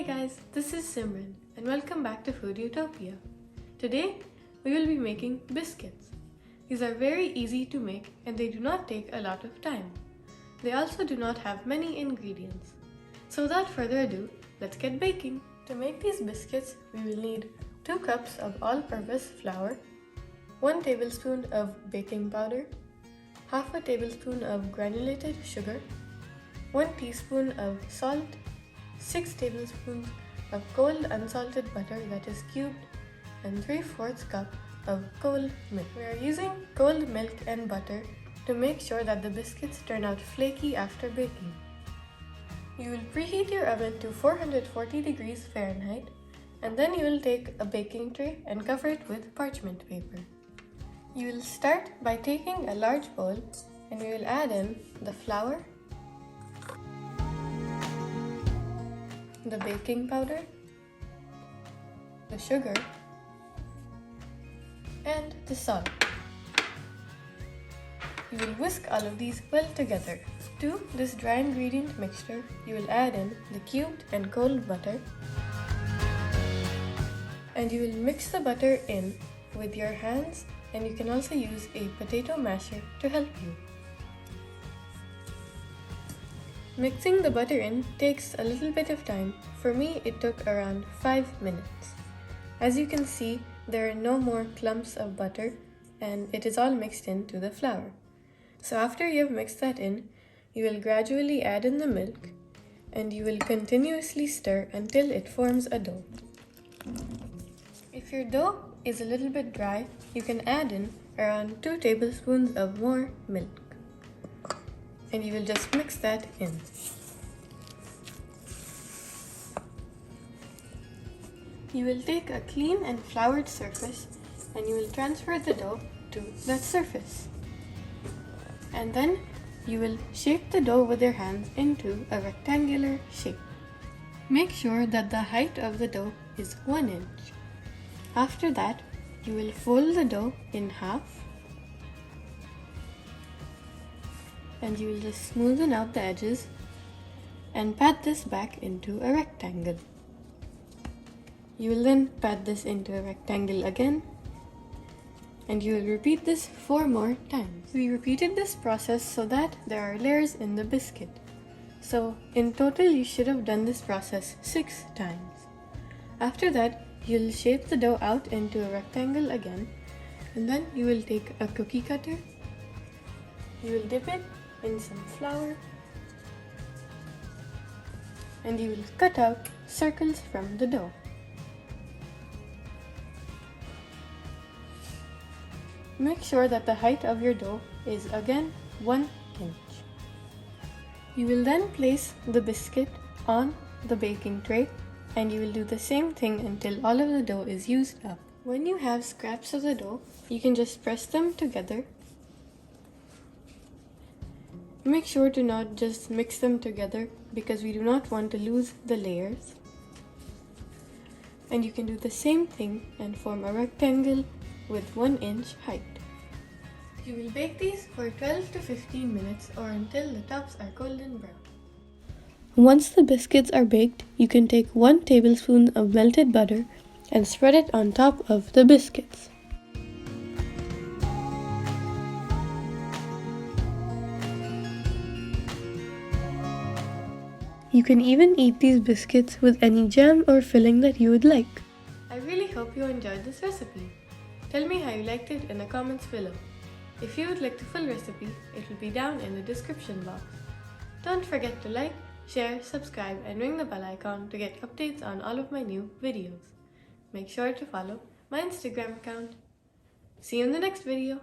Hey guys, this is Simran and welcome back to Food Utopia. Today we will be making biscuits. These are very easy to make and they do not take a lot of time. They also do not have many ingredients. So without further ado, let's get baking. To make these biscuits, we will need 2 cups of all-purpose flour, 1 tablespoon of baking powder, half a tablespoon of granulated sugar, 1 teaspoon of salt, 6 tablespoons of cold unsalted butter that is cubed, and 3/4 cup of cold milk. We are using cold milk and butter to make sure that the biscuits turn out flaky after baking. You will preheat your oven to 440 degrees Fahrenheit, and then you will take a baking tray and cover it with parchment paper. You will start by taking a large bowl and you will add in the flour, the baking powder, the sugar, and the salt. You will whisk all of these well together. To this dry ingredient mixture, you will add in the cubed and cold butter, and you will mix the butter in with your hands, and you can also use a potato masher to help you. Mixing the butter in takes a little bit of time. For me, it took around 5 minutes. As you can see, there are no more clumps of butter and it is all mixed into the flour. So after you have mixed that in, you will gradually add in the milk and you will continuously stir until it forms a dough. If your dough is a little bit dry, you can add in around 2 tablespoons of more milk. And you will just mix that in. You will take a clean and floured surface and you will transfer the dough to that surface. And then you will shape the dough with your hands into a rectangular shape. Make sure that the height of the dough is 1 inch. After that, you will fold the dough in half and you will just smoothen out the edges and pat this back into a rectangle. You will then pat this into a rectangle again and you will repeat this 4 more times. We repeated this process so that there are layers in the biscuit. So in total you should have done this process 6 times. After that, you'll shape the dough out into a rectangle again, and then you will take a cookie cutter, you will dip it in some flour, and you will cut out circles from the dough. Make sure that the height of your dough is again 1 inch. You will then place the biscuit on the baking tray and you will do the same thing until all of the dough is used up. When you have scraps of the dough, you can just press them together. Make sure to not just mix them together because we do not want to lose the layers. And you can do the same thing and form a rectangle with 1 inch height. You will bake these for 12 to 15 minutes or until the tops are golden brown. Once the biscuits are baked, you can take 1 tablespoon of melted butter and spread it on top of the biscuits. You can even eat these biscuits with any jam or filling that you would like. I really hope you enjoyed this recipe. Tell me how you liked it in the comments below. If you would like the full recipe, it will be down in the description box. Don't forget to like, share, subscribe, and ring the bell icon to get updates on all of my new videos. Make sure to follow my Instagram account. See you in the next video.